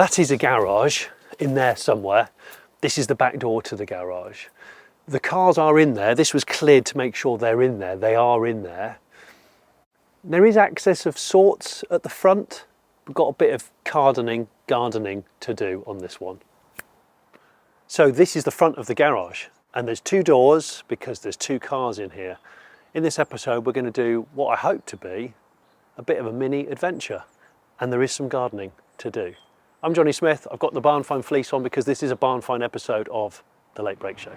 that is a garage in there somewhere. This is the back door to the garage. The cars are in there. This was cleared to make sure they're in there. They are in there. There is access of sorts at the front. We've got a bit of gardening to do on this one. So this is the front of the garage, and there's two doors because there's two cars in here. In this episode, we're going to do what I hope to be a bit of a mini adventure, and there is some gardening to do. I'm Jonny Smith. I've got the Barn Find fleece on because this is a Barn Find episode of The Late Break Show.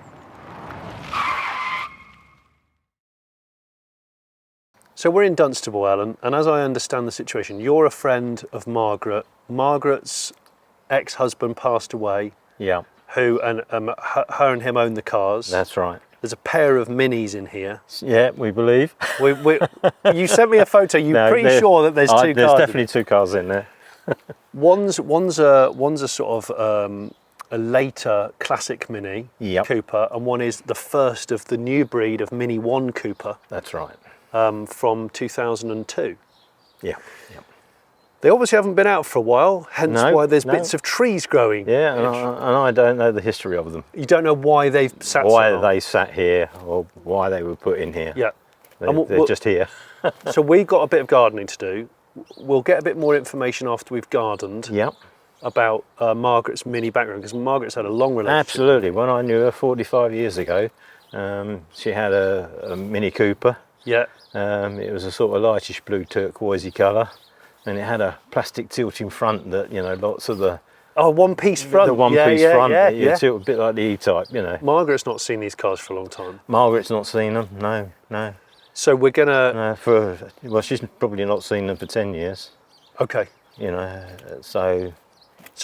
So we're in Dunstable, Ellen, and as I understand the situation, you're a friend of Margaret. Margaret's ex-husband passed away. Yeah. Who and her and him own the cars. That's right. There's a pair of minis in here. Yeah, we believe. You sent me a photo. You're pretty sure that there's two cars. There's definitely two cars in there. One's a sort of a later classic Mini Cooper, and one is the first of the new breed of Mini 1 Cooper. That's right. From 2002. Yeah. They obviously haven't been out for a while, hence why there's bits of trees growing. Yeah, and I don't know the history of them. You don't know why they've sat they sat here or why they were put in here. Yeah. They're just here. So we've got a bit of gardening to do. We'll get a bit more information after we've gardened about Margaret's Mini background, because Margaret's had a long relationship. Absolutely. When I knew her 45 years ago, she had a Mini Cooper. Yeah. It was a sort of lightish blue turquoisey colour. And it had a plastic tilting front that, lots of the... Oh, one-piece front. The one-piece front. You tilt a bit like the E-Type, Margaret's not seen these cars for a long time. Margaret's not seen them, no. So we're going to... Well, she's probably not seen them for 10 years. Okay. So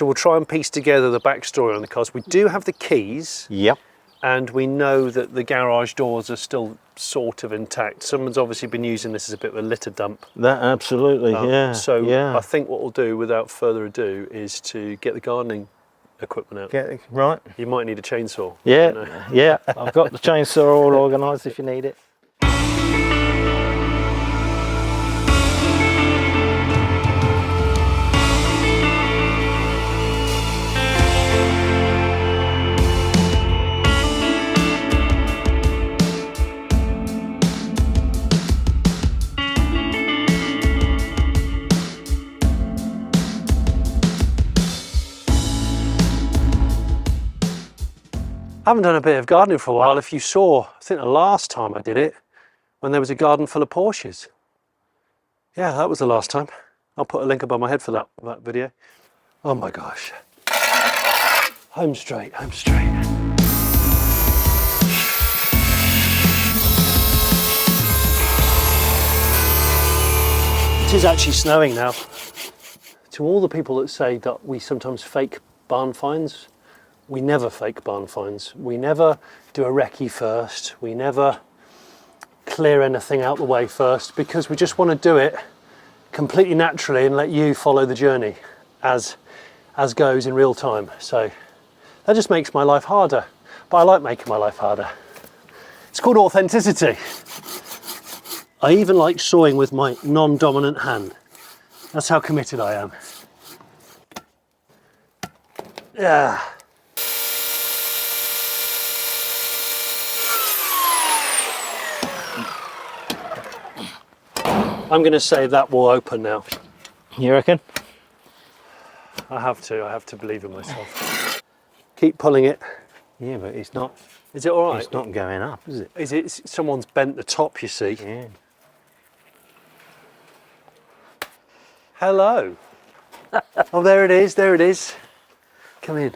we'll try and piece together the backstory on the cars. We do have the keys. Yep. And we know that the garage doors are still sort of intact. Someone's obviously been using this as a bit of a litter dump. That absolutely, I think what we'll do, without further ado, is to get the gardening equipment out. Right. You might need a chainsaw. Yeah, I've got the chainsaw all organised if you need it. I haven't done a bit of gardening for a while. If you saw, I think the last time I did it, when there was a garden full of Porsches. Yeah, that was the last time. I'll put a link above my head for that video. Oh my gosh. Home straight. It is actually snowing now. To all the people that say that we sometimes fake barn finds, we never fake barn finds. We never do a recce first. We never clear anything out the way first, because we just want to do it completely naturally and let you follow the journey as goes in real time. So that just makes my life harder, but I like making my life harder. It's called authenticity. I even like sawing with my non-dominant hand. That's how committed I am. Yeah. I'm going to say that will open now. You reckon? I have to believe in myself. Keep pulling it. Yeah, but it's not. Is it all right? It's not going up, is it? Is it? Someone's bent the top, you see. Yeah. Hello. Oh, there it is. Come in.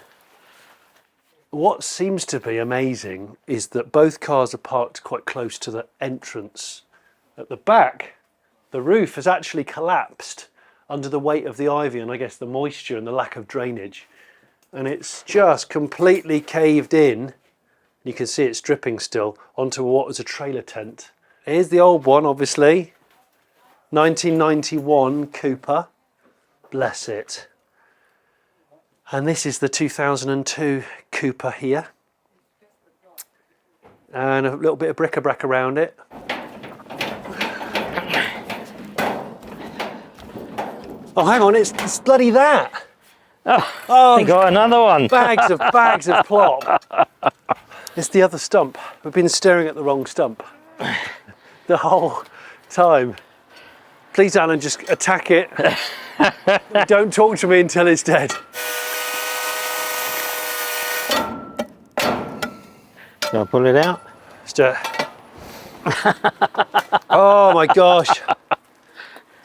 What seems to be amazing is that both cars are parked quite close to the entrance. At the back, the roof has actually collapsed under the weight of the ivy and I guess the moisture and the lack of drainage. And it's just completely caved in. You can see it's dripping still onto what was a trailer tent. Here's the old one, obviously. 1991 Cooper. Bless it. And this is the 2002 Cooper here. And a little bit of bric-a-brac around it. Oh, hang on, it's bloody that. Oh, You got another one. bags of plop. It's the other stump. We've been staring at the wrong stump the whole time. Please, Alan, just attack it. Don't talk to me until it's dead. Shall I pull it out? Just, oh my gosh.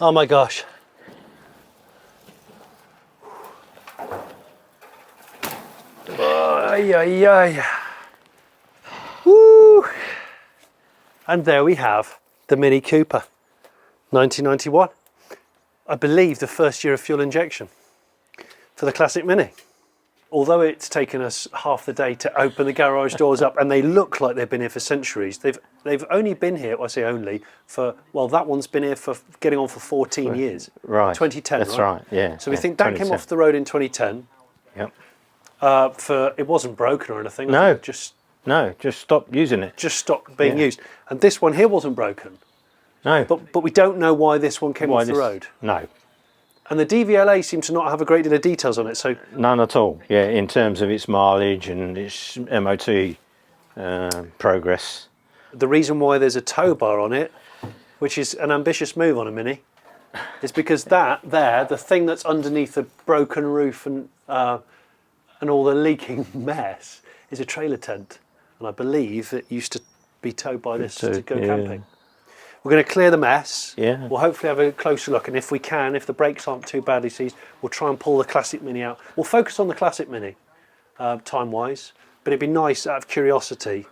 Oh my gosh. Ay, ay, ay. Woo. And there we have the Mini Cooper, 1991. I believe the first year of fuel injection for the classic Mini. Although it's taken us half the day to open the garage doors up, and they look like they've been here for centuries, they've only been here, well, I say only, for, well, that one's been here for getting on for 14 years. Right. 2010, That's right, yeah. So we think that came off the road in 2010. Yep. It wasn't broken or anything. No. Just stopped using it. Just stopped being used. And this one here wasn't broken. No. But we don't know why this one came off the road. No. And the DVLA seemed to not have a great deal of details on it, so... None at all, yeah, in terms of its mileage and its MOT progress. The reason why there's a tow bar on it, which is an ambitious move on a Mini, is because the thing that's underneath the broken roof and all the leaking mess, is a trailer tent. And I believe it used to be towed by this to go camping. We're going to clear the mess. Yeah. We'll hopefully have a closer look, and if we can, if the brakes aren't too badly seized, we'll try and pull the classic Mini out. We'll focus on the classic Mini, time-wise, but it'd be nice out of curiosity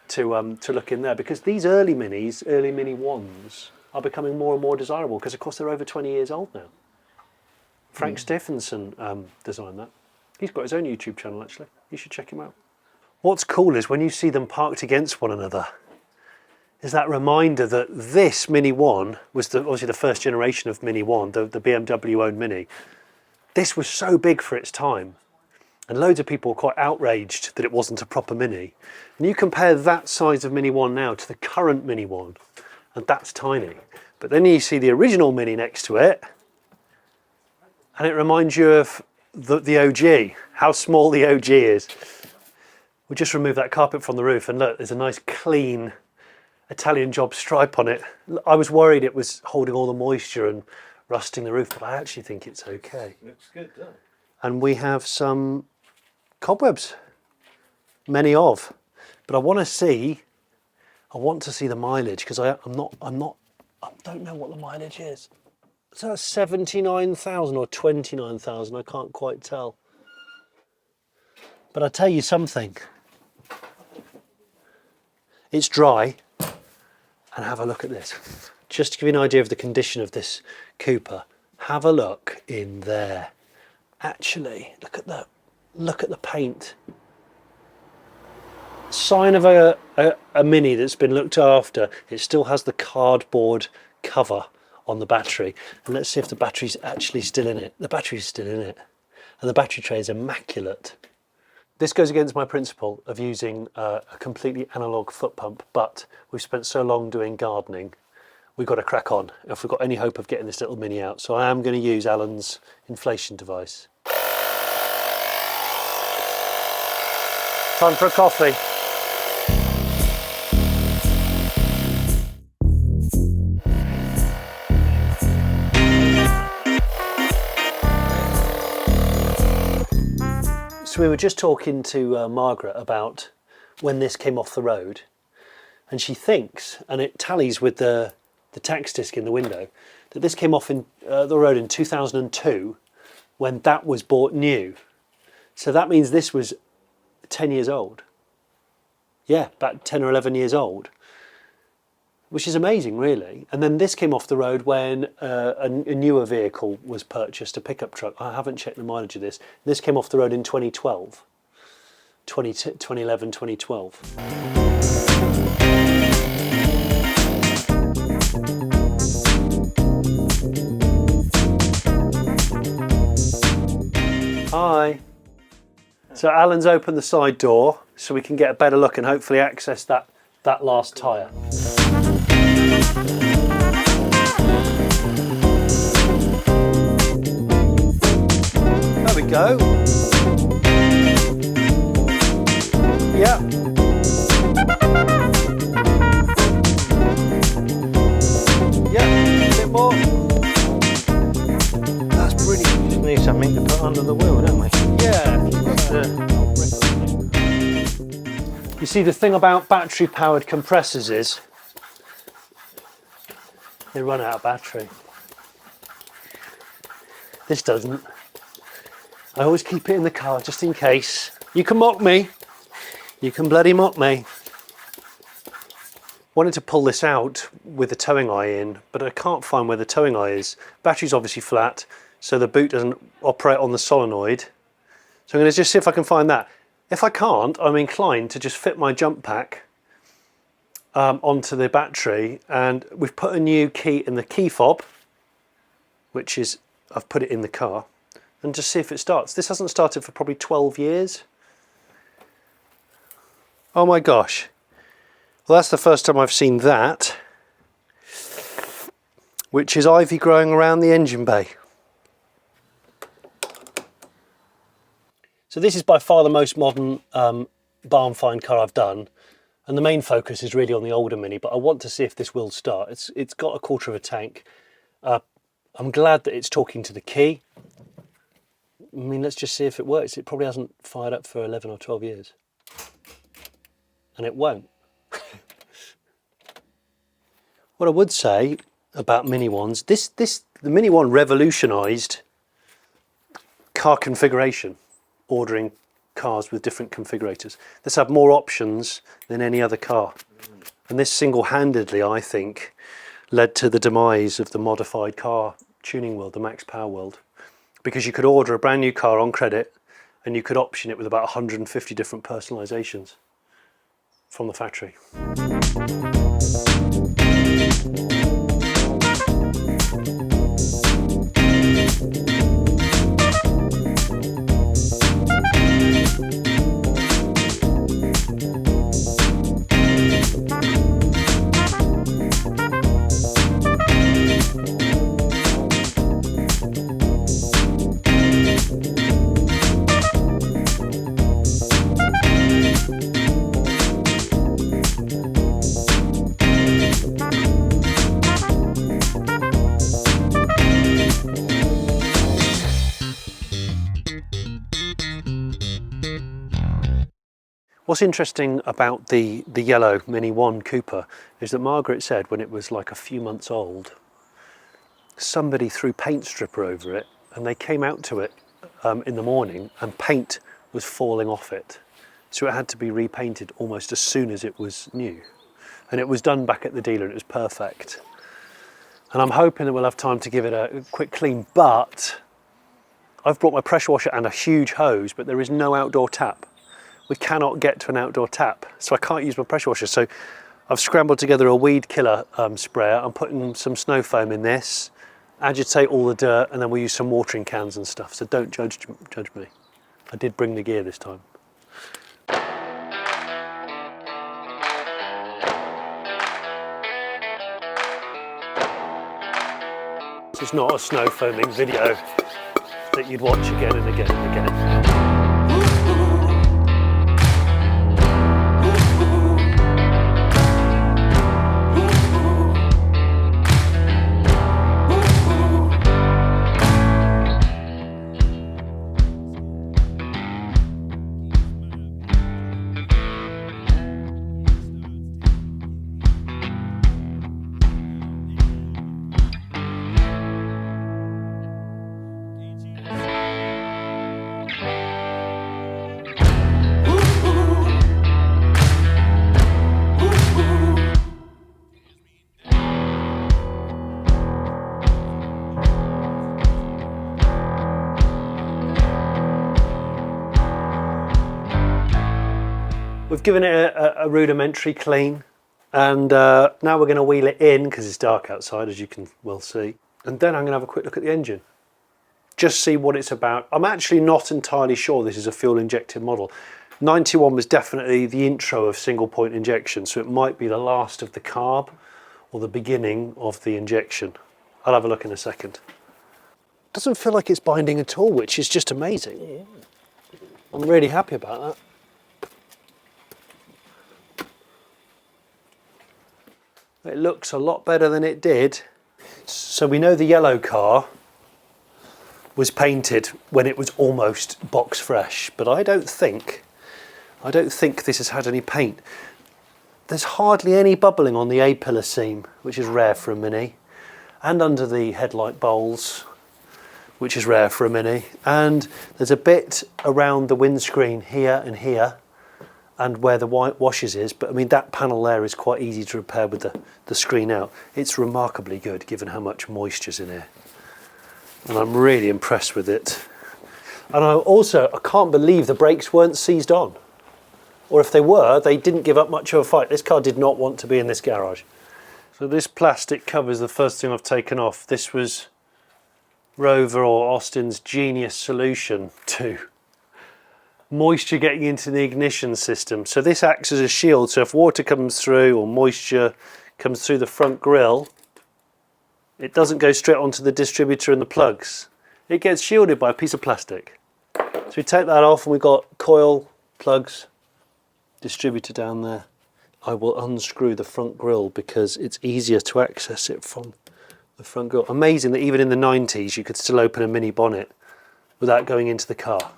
to look in there, because these early Minis, early Mini 1s, are becoming more and more desirable, because of course they're over 20 years old now. Frank Stephenson designed that. He's got his own YouTube channel, actually. You should check him out. What's cool is when you see them parked against one another, is that reminder that this Mini 1 was obviously the first generation of Mini 1, the BMW owned Mini. This was so big for its time, and loads of people were quite outraged that it wasn't a proper Mini. And you compare that size of Mini 1 now to the current Mini 1, and that's tiny. But then you see the original Mini next to it, and it reminds you of the OG, how small the OG is. We'll just remove that carpet from the roof, and look, there's a nice clean Italian job stripe on it. I was worried it was holding all the moisture and rusting the roof, but I actually think it's okay. Looks good, doesn't it? And we have some cobwebs, many of, but I want to see the mileage, because I don't know what the mileage is. So that's 79,000 or 29,000, I can't quite tell. But I'll tell you something. It's dry. And have a look at this. Just to give you an idea of the condition of this Cooper, have a look in there. Actually, look at the paint. Sign of a Mini that's been looked after. It still has the cardboard cover on the battery. And let's see if the battery's actually still in it. The battery's still in it. And the battery tray is immaculate. This goes against my principle of using a completely analogue foot pump, but we've spent so long doing gardening, we've got to crack on if we've got any hope of getting this little Mini out. So I am going to use Alan's inflation device. Time for a coffee. So we were just talking to Margaret about when this came off the road, and she thinks, and it tallies with the tax disc in the window, that this came off in the road in 2002 when that was bought new. So that means this was 10 years old. Yeah, about 10 or 11 years old, which is amazing, really. And then this came off the road when a newer vehicle was purchased, a pickup truck. I haven't checked the mileage of this. This came off the road in 2012, 2011, 2012. Hi. So Alan's opened the side door so we can get a better look and hopefully access that last tyre. There we go. Yeah. Yeah, a bit more. That's brilliant. Just need something to put under the wheel, don't we? Yeah. You see, the thing about battery powered compressors is they run out of battery. This doesn't. I always keep it in the car just in case. You can mock me. You can bloody mock me. Wanted to pull this out with the towing eye in, but I can't find where the towing eye is. Battery's obviously flat, so the boot doesn't operate on the solenoid. So I'm going to just see if I can find that. If I can't, I'm inclined to just fit my jump pack onto the battery, and we've put a new key in the key fob, which is, I've put it in the car, and just see if it starts. This hasn't started for probably 12 years. Oh my gosh. Well, that's the first time I've seen that, which is ivy growing around the engine bay. So this is by far the most modern barn find car I've done, and the main focus is really on the older Mini, but I want to see if this will start. It's got a quarter of a tank. I'm glad that it's talking to the key. I mean, let's just see if it works. It probably hasn't fired up for 11 or 12 years. And it won't. What I would say about Mini ones, the Mini one revolutionised car configuration, ordering cars with different configurators. This had more options than any other car. And this single-handedly, I think, led to the demise of the modified car tuning world, the max power world. Because you could order a brand new car on credit and you could option it with about 150 different personalisations from the factory. What's interesting about the yellow Mini 1 Cooper is that Margaret said when it was like a few months old, somebody threw paint stripper over it and they came out to it in the morning and paint was falling off it. So it had to be repainted almost as soon as it was new. And it was done back at the dealer and it was perfect. And I'm hoping that we'll have time to give it a quick clean, but I've brought my pressure washer and a huge hose, but there is no outdoor tap. We cannot get to an outdoor tap, so I can't use my pressure washer. So I've scrambled together a weed killer sprayer. I'm putting some snow foam in this, agitate all the dirt, and then we'll use some watering cans and stuff. So don't judge me. I did bring the gear this time. This is not a snow foaming video that you'd watch again and again and again. We've given it a rudimentary clean, and now we're going to wheel it in because it's dark outside, as you can well see. And then I'm going to have a quick look at the engine, just see what it's about. I'm actually not entirely sure this is a fuel injected model. 91 was definitely the intro of single point injection, so it might be the last of the carb or the beginning of the injection. I'll have a look in a second. Doesn't feel like it's binding at all, which is just amazing. Yeah. I'm really happy about that. It looks a lot better than it did. So we know the yellow car was painted when it was almost box fresh, but I don't think this has had any paint. There's hardly any bubbling on the A-pillar seam, which is rare for a Mini, and under the headlight bowls, which is rare for a Mini, and there's a bit around the windscreen here and here, and where the white washes is, but I mean that panel there is quite easy to repair with the screen out. It's remarkably good given how much moisture's in here. And I'm really impressed with it. And I can't believe the brakes weren't seized on. Or if they were, they didn't give up much of a fight. This car did not want to be in this garage. So this plastic cover is the first thing I've taken off. This was Rover or Austin's genius solution to moisture getting into the ignition system. So this acts as a shield, so if water comes through or moisture comes through the front grille, it doesn't go straight onto the distributor and the plugs. It gets shielded by a piece of plastic. So we take that off and we've got coil, plugs, distributor down there. I will unscrew the front grille because it's easier to access it from the front grille. Amazing that even in the 90s you could still open a Mini bonnet without going into the car.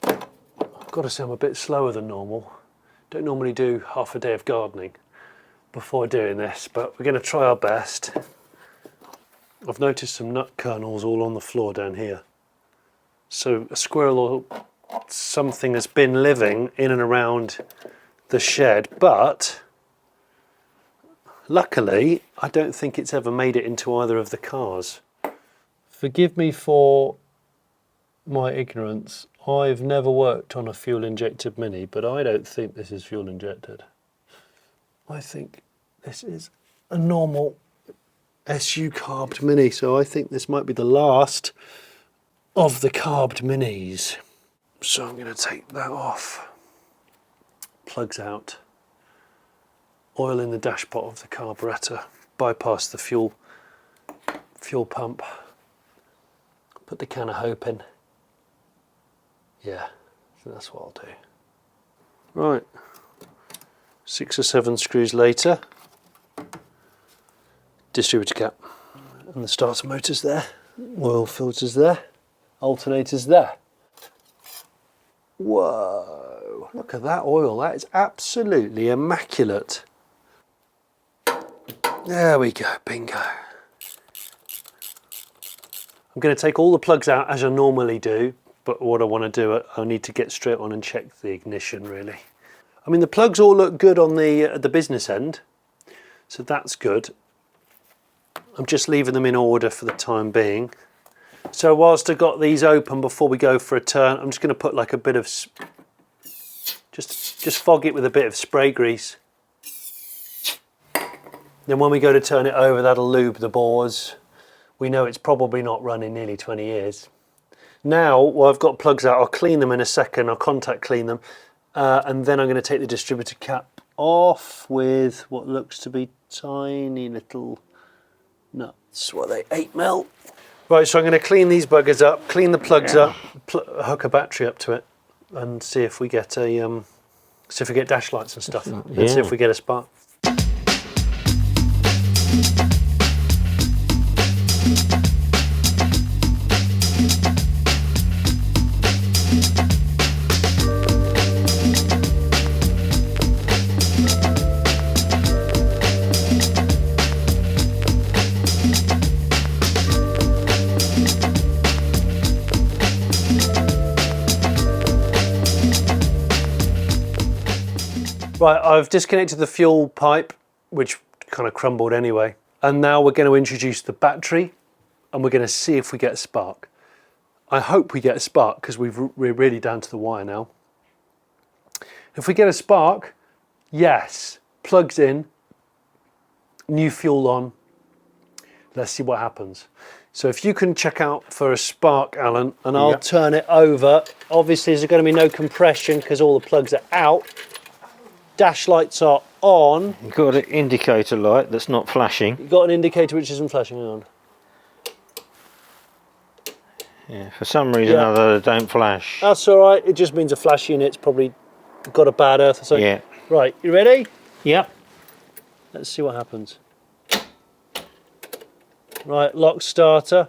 I've got to say I'm a bit slower than normal. Don't normally do half a day of gardening before doing this, but we're going to try our best. I've noticed some nut kernels all on the floor down here. So a squirrel or something has been living in and around the shed, but luckily I don't think it's ever made it into either of the cars. Forgive me for my ignorance. I've never worked on a fuel injected Mini, but I don't think this is fuel injected. I think this is a normal SU carbed Mini, so I think this might be the last of the carbed Minis. So I'm going to take that off. Plugs out. Oil in the dashpot of the carburettor. Bypass the fuel pump. Put the can of hope in. Yeah, so that's what I'll do. Right, 6 or 7 screws later. Distributor cap. And the starter motor's there. Oil filter's there. Alternator's there. Whoa, look at that oil. That is absolutely immaculate. There we go, bingo. I'm going to take all the plugs out as I normally do, but what I want to do, I need to get straight on and check the ignition really. I mean the plugs all look good on the business end, so that's good. I'm just leaving them in order for the time being. So whilst I've got these open before we go for a turn, I'm just going to put like a bit of, just fog it with a bit of spray grease. Then when we go to turn it over, that'll lube the bores. We know it's probably not run in nearly 20 years. Now, while I've got plugs out, I'll clean them in a second, I'll contact clean them, and then I'm going to take the distributor cap off with what looks to be tiny little nuts. What are they, 8mm? Right, so I'm going to clean these buggers up, clean the plugs up, hook a battery up to it, and see if we get a, see if we get dash lights and stuff, and see if we get a spark. Right, I've disconnected the fuel pipe, which kind of crumbled anyway. And now we're going to introduce the battery and we're going to see if we get a spark. I hope we get a spark because we're really down to the wire now. If we get a spark, yes, plugs in, new fuel on. Let's see what happens. So if you can check out for a spark, Alan, and I'll turn it over. Obviously there's going to be no compression because all the plugs are out. Dash lights are on. You've got an indicator light that's not flashing. You've got an indicator which isn't flashing on. Yeah, for some reason or other, they don't flash. That's all right. It just means a flash unit's probably got a bad earth or something. Yeah. Right, you ready? Yep. Let's see what happens. Right, lock starter.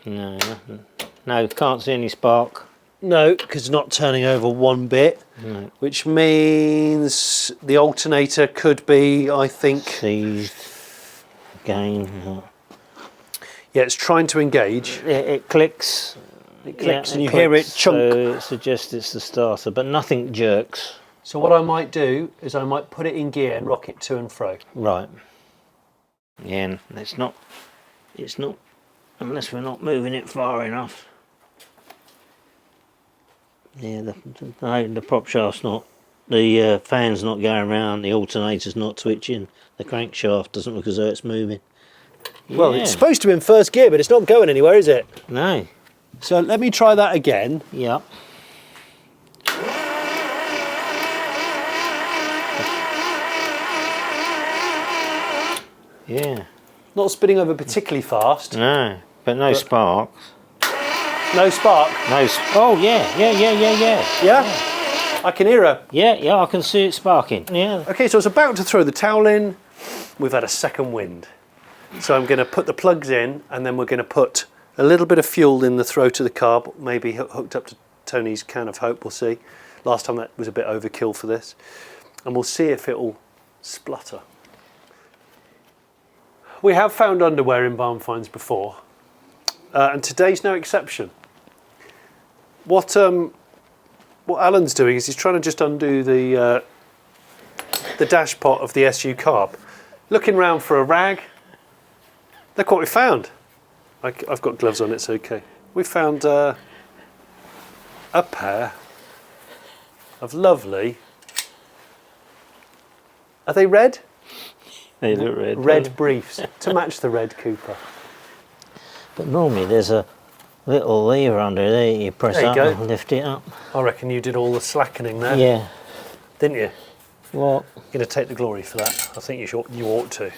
No, nothing. No, can't see any spark. No, because it's not turning over one bit, which means the alternator could be, I think... Seized. Again. Yeah, it's trying to engage. It clicks. It clicks and you hear it chunk. So it suggests it's the starter, but nothing jerks. So what I might do is I might put it in gear and rock it to and fro. Right. Yeah, and it's not, unless we're not moving it far enough. Yeah, the prop shaft's not, the fan's not going around, the alternator's not twitching, the crankshaft doesn't look as though it's moving. Well, Yeah. it's supposed to be in first gear, but it's not going anywhere, is it? No. So let me try that again. Yep. Yeah. Not spinning over particularly fast. No, but no sparks. No spark. Oh yeah. Yeah? I can hear her. Yeah, I can see it sparking. Yeah. Okay, so I was about to throw the towel in. We've had a second wind. So I'm going to put the plugs in and then we're going to put a little bit of fuel in the throat of the carb, maybe hooked up to Tony's can of hope, we'll see. Last time that was a bit overkill for this. And we'll see if it'll splutter. We have found underwear in barn finds before, and today's no exception. What Alan's doing is he's trying to just undo the dash pot of the SU carb. Looking round for a rag. Look what we found. I've got gloves on, it's okay. We found a pair of lovely... Are they red? They look red. Red briefs to match the red Cooper. But normally there's a little lever under there you press There you up go. and lift it up. I reckon you did all the slackening there. Yeah. Didn't you? What? You're going to take the glory for that. I think you ought to.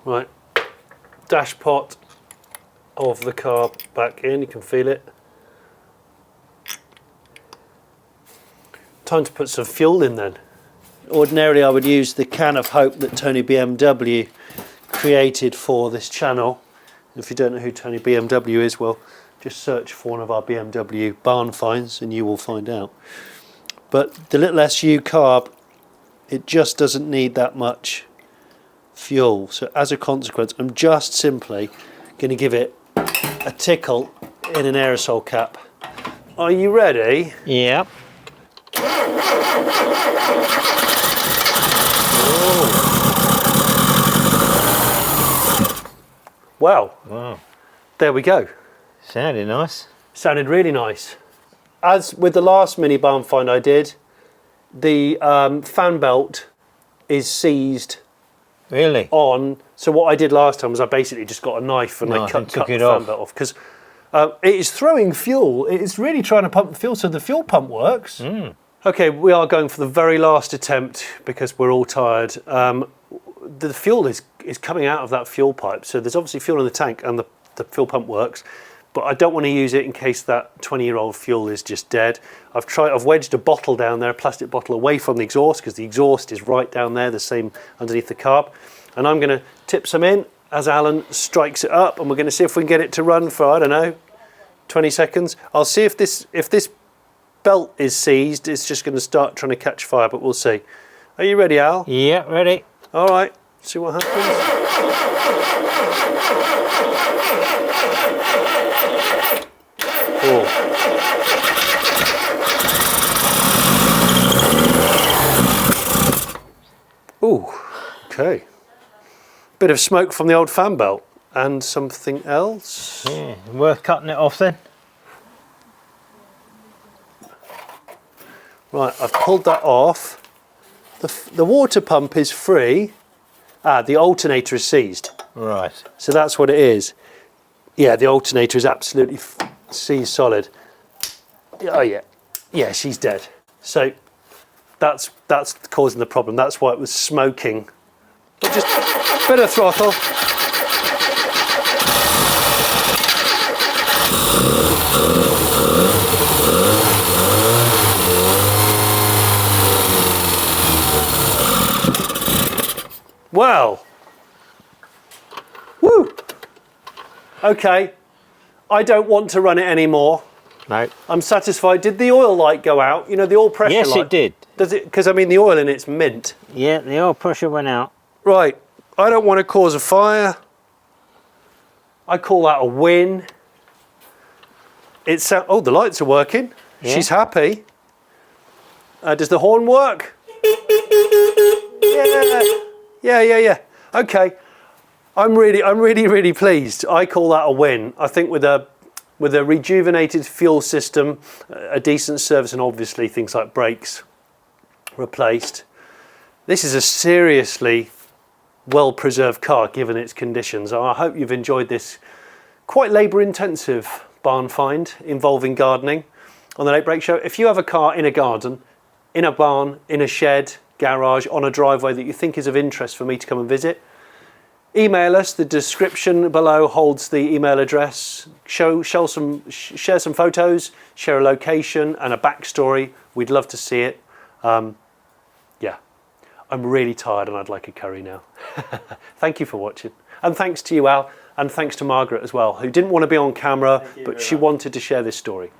Right. Dash pot of the carb back in. You can feel it. Time to put some fuel in then. Ordinarily I would use the can of hope that Tony BMW created for this channel. If you don't know who Tony BMW is, well, just search for one of our BMW barn finds and you will find out. But the little SU carb, it just doesn't need that much fuel. So as a consequence, I'm just simply going to give it a tickle in an aerosol cap. Are you ready? Yep. Wow. There we go. Sounded nice. Sounded really nice. As with the last mini barn find I did, the fan belt is seized Really? on. So what I did last time was I basically just got a knife and I cut took the it fan off. belt off because it is throwing fuel. It is really trying to pump the fuel, so the fuel pump works. Okay, we are going for the very last attempt because we're all tired. The fuel is coming out of that fuel pipe, so there's obviously fuel in the tank and the fuel pump works, but I don't want to use it in case that 20-year-old fuel is just dead. I've wedged a bottle down there, a plastic bottle, away from the exhaust because the exhaust is right down there, the same underneath the carb, and I'm going to tip some in as Alan strikes it up, and we're going to see if we can get it to run for, I don't know, 20 seconds. I'll see if this belt is seized. It's just going to start trying to catch fire, but we'll see. Are you ready, Al? Yeah, ready. All right, see what happens. Oh. Ooh, okay. Bit of smoke from the old fan belt and something else. Yeah, worth cutting it off then. Right, I've pulled that off. The water pump is free. The alternator is seized. Right. So that's what it is. Yeah, the alternator is absolutely seized solid. Oh yeah, yeah, she's dead. So that's causing the problem. That's why it was smoking. But just a bit of throttle. Well, woo! Okay, I don't want to run it anymore. No. I'm satisfied. Did the oil light go out? You know, the oil pressure light? Yes, it did. Does it? Because I mean, the oil in it's mint. Yeah, the oil pressure went out. Right, I don't want to cause a fire. I call that a win. It's oh, the lights are working. Yeah. She's happy. Does the horn work? Yeah. Okay, I'm really pleased. I call that a win. I think with a rejuvenated fuel system, a decent service, and obviously things like brakes replaced, this is a seriously well-preserved car given its conditions. I hope you've enjoyed this quite labour-intensive barn find involving gardening on the Late Break Show. If you have a car in a garden, in a barn, in a shed, garage, on a driveway that you think is of interest for me to come and visit, email us. The description below holds the email address. Share some photos, share a location and a backstory. We'd love to see it. Yeah, I'm really tired and I'd like a curry now. Thank you for watching. And thanks to you, Al, and thanks to Margaret as well, who didn't want to be on camera, but she wanted to share this story.